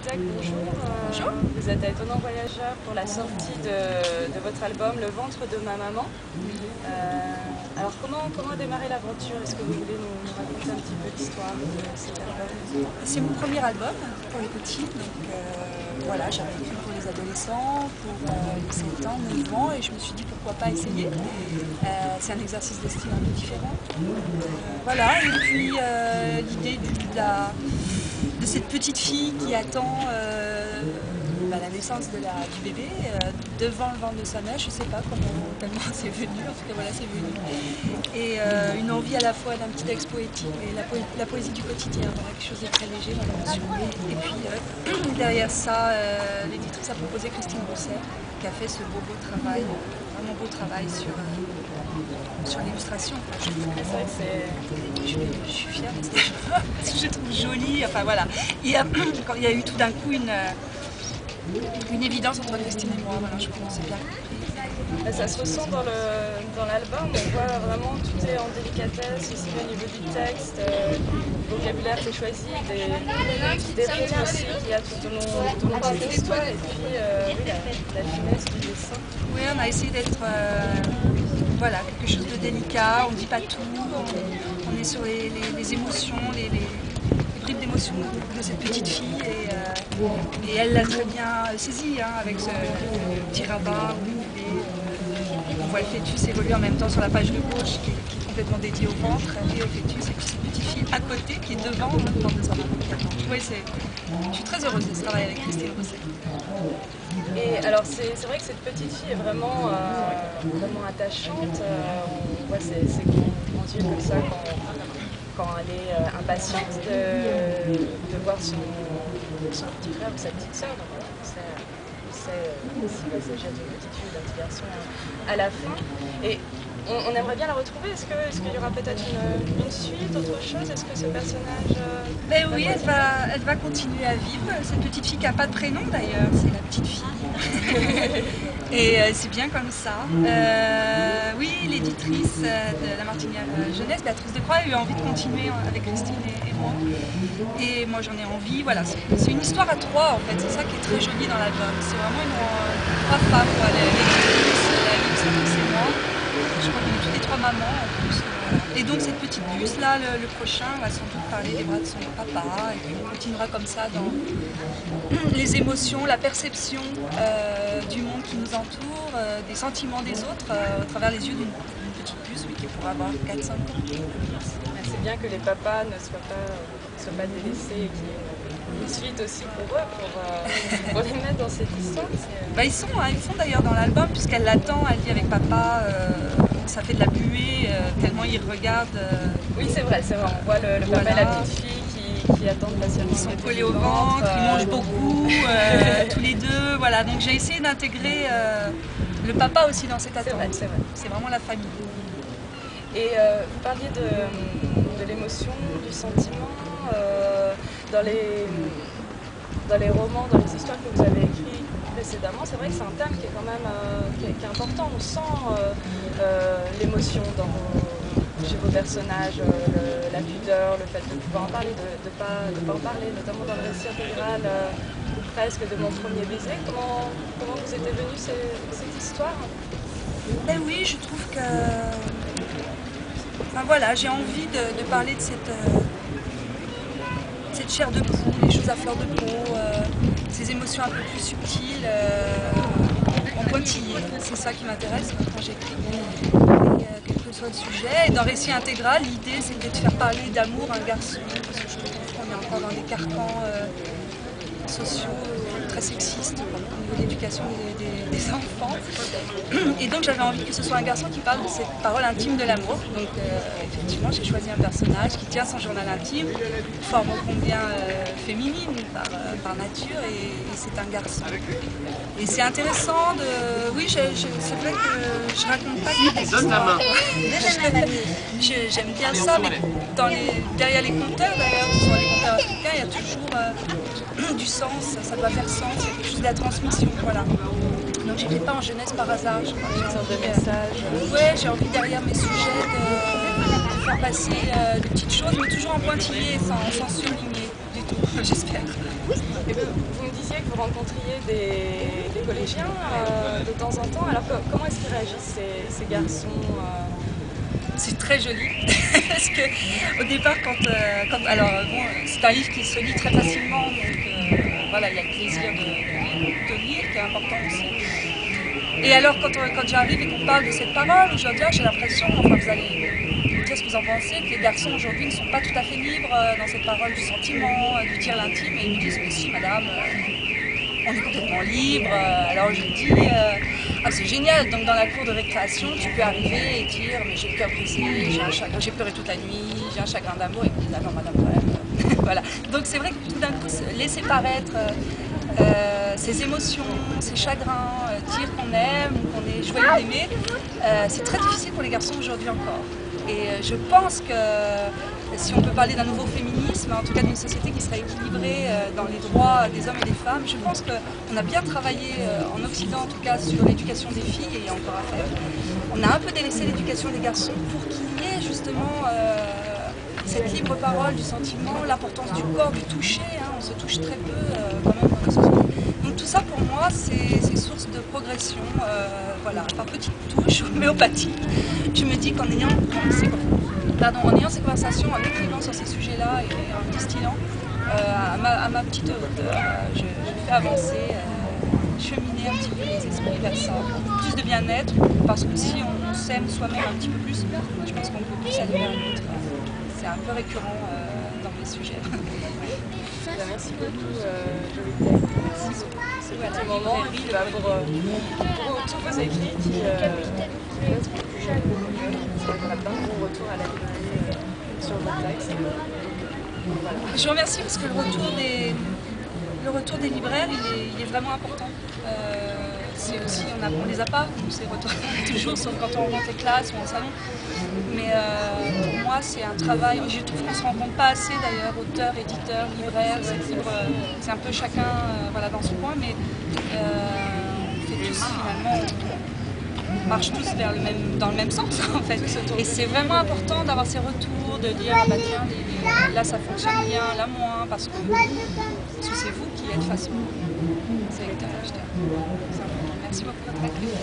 Jacques, bonjour. Bonjour. Vous êtes à Étonnant Voyageur pour la sortie de votre album Le ventre de ma maman. Alors comment a démarré l'aventure? Est-ce que vous voulez nous raconter un petit peu l'histoire de cet album? C'est mon premier album pour les petits, donc voilà, j'avais écrit pour les adolescents, pour les 7 ans, 9 ans, et je me suis dit pourquoi pas essayer. C'est un exercice de style un peu différent. Voilà, et puis l'idée de cette petite fille qui attend la naissance du bébé devant le ventre de sa mère, je ne sais pas comment c'est venu, en tout cas voilà, c'est venu. Et une envie à la fois d'un petit texte poétique et la poésie du quotidien, voilà, quelque chose de très léger dans l'émotion. Et puis derrière ça, l'éditrice a proposé Christine Rousset, qui a fait ce beau travail, vraiment beau travail sur l'illustration. C'est vrai que je suis fière parce que je trouve joli, enfin voilà. Quand il y a eu tout d'un coup une évidence entre Christine et moi, voilà, je pense que c'est bien compris. ça se ressent dans l'album, on voit vraiment tout est en délicatesse, aussi au niveau du texte, le vocabulaire qui est choisi, des rythmes aussi qu'il y a tout au long de cette histoire, et puis oui, la finesse du dessin. Oui, on a essayé d'être voilà, quelque chose de délicat, on ne dit pas tout, on est sur les émotions, les bribes d'émotions de cette petite fille, et elle l'a très bien saisi, hein, avec ce petit rabat où on voit le fœtus évoluer en même temps sur la page de gauche qui est complètement dédiée au ventre, et au fœtus, et puis cette petite fille à côté qui est devant le ventre de sa maman qui attend. Oui, je suis très heureuse de ce travail avec Christine Rousset. Et alors c'est vrai que cette petite fille est vraiment attachante, on voit ses grands yeux comme ça quand elle est impatiente de voir son petit frère ou sa petite soeur. Donc voilà, on sait s'il va s'agir d'une petite fille ou d'un petit garçon à la fin. Et on aimerait bien la retrouver. Est-ce qu'il y aura peut-être une suite, autre chose? Est-ce que ce personnage... Ben oui, elle va continuer à vivre. Cette petite fille qui n'a pas de prénom d'ailleurs, c'est la petite fille. Et c'est bien comme ça. Oui, l'éditrice de La Martinière Jeunesse, Béatrice Decroix, a eu envie de continuer avec Christine et moi. Et moi j'en ai envie. Voilà, c'est une histoire à trois en fait. C'est ça qui est très joli dans l'album. C'est vraiment trois femmes. L'éditrice, la illustratrice et moi. Je crois qu'on est toutes les trois mamans en plus. Et donc cette petite puce là, le prochain va sans doute parler des bras de son papa, et puis on continuera comme ça dans les émotions, la perception du monde qui nous entoure, des sentiments des autres au travers les yeux d'une petite puce, oui, qui pourrait avoir 4-5 ans. C'est bien que les papas ne soient pas délaissés et qu'il y ait une suite aussi pour eux, pour les mettre dans cette histoire. Bah, ils sont d'ailleurs dans l'album, puisqu'elle l'attend, elle dit avec papa, ça fait de la buée, tellement ils regardent. Oui, c'est vrai, on voit le papa et la petite fille qui attendent patiemment. Ils sont collés au ventre, ils mangent beaucoup, tous les deux, voilà. Donc j'ai essayé d'intégrer le papa aussi dans cette attente. C'est vrai. C'est vraiment la famille. Et vous parliez de l'émotion, du sentiment, dans les romans, dans les histoires que vous avez écrites précédemment, c'est vrai que c'est un thème qui est quand même qui est important. On sent l'émotion chez vos personnages, la pudeur, le fait de pouvoir en parler, de pas en parler, notamment dans le récit intégral ou presque de Mon premier baiser. Comment vous était venue cette histoire? Ben oui, je trouve que... Enfin voilà, j'ai envie de parler de cette chair de poule, les choses à fleur de peau, ces émotions un peu plus subtiles, en pointillé. C'est ça qui m'intéresse quand j'écris, quel que soit le sujet. Et dans Récit intégral, l'idée c'était de faire parler d'amour un garçon, parce que je trouve qu'on est encore dans des carcans sociaux très sexistes au niveau de l'éducation des enfants. Et donc j'avais envie que ce soit un garçon qui parle de cette parole intime de l'amour. Donc effectivement j'ai choisi un personnage qui tient son journal intime, forme ô combien féminine par nature, et c'est un garçon. Et c'est intéressant de... Oui, c'est vrai que je raconte pas que des histoires. J'aime bien ça, mais derrière les conteurs d'ailleurs, que ce soit les conteurs africains, il y a toujours du sens, ça doit faire sens, il y a quelque chose de la transmission, voilà. Donc j'écris pas en jeunesse par hasard, je crois que j'ai envie de message. Ouais, j'ai envie derrière mes sujets de faire passer des petites choses, mais toujours en pointillé, sans surligner du tout, j'espère. Et vous me disiez que vous rencontriez des collégiens de temps en temps. Alors comment est-ce qu'ils réagissent ces garçons C'est très joli, parce que au départ, alors bon, c'est un livre qui se lit très facilement, donc voilà, il y a le plaisir de lire qui est important aussi. Et alors quand j'arrive et qu'on parle de cette parole, je leur dis, j'ai l'impression, enfin vous allez me dire ce que vous en pensez, que les garçons aujourd'hui ne sont pas tout à fait libres dans cette parole du sentiment, du dire l'intime, et ils me disent, mais si madame, on est complètement libre. Alors je dis, c'est génial, donc dans la cour de récréation, tu peux arriver et dire, mais j'ai le cœur brisé, j'ai pleuré toute la nuit, j'ai un chagrin d'amour, et puis d'accord madame, quand même. Voilà. Donc c'est vrai que tout d'un coup, laisser paraître ses émotions, ses chagrins, dire qu'on aime ou qu'on est joyeux d'aimer, c'est très difficile pour les garçons aujourd'hui encore. Et je pense que si on peut parler d'un nouveau féminisme, en tout cas d'une société qui serait équilibrée dans les droits des hommes et des femmes, je pense qu'on a bien travaillé en Occident en tout cas sur l'éducation des filles, et il y a encore à faire. On a un peu délaissé l'éducation des garçons pour qu'il y ait justement cette libre parole du sentiment, l'importance du corps, du toucher, hein, on se touche très peu quand même dans la société. Donc tout ça pour moi c'est source de progression, voilà, par petites touches homéopathiques. Je me dis qu'en ayant ces conversations, en écrivant sur ces sujets-là et en distillant, à ma petite hauteur, je fais avancer, cheminer un petit peu les esprits vers ça. Plus de bien-être, parce que si on s'aime soi-même un petit peu plus, je pense qu'on peut plus aller vers l'autre. C'est un peu récurrent dans mes sujets. Merci beaucoup, Jolita. Merci pour ce petit moment pour tous vos écrits qui laissent beaucoup de choses. C'est vrai qu'on a plein de bons retours à la librairie sur votre texte. Voilà. Je vous remercie parce que le retour des libraires, il est vraiment important. C'est aussi, on les a pas, ces retours toujours, sauf quand on rentre les classes ou en salon. Mais pour moi, c'est un travail, je trouve qu'on ne se rend compte pas assez d'ailleurs, auteurs, éditeurs, libraires, c'est un peu chacun voilà, dans son coin, mais on fait tous finalement, on marche tous dans le même sens en fait. Et c'est vraiment important d'avoir ces retours, de dire, ah bah tiens, là ça fonctionne bien, là moins, parce que c'est vous qui êtes face au lecteur. C'est important. Merci beaucoup de votre accueil.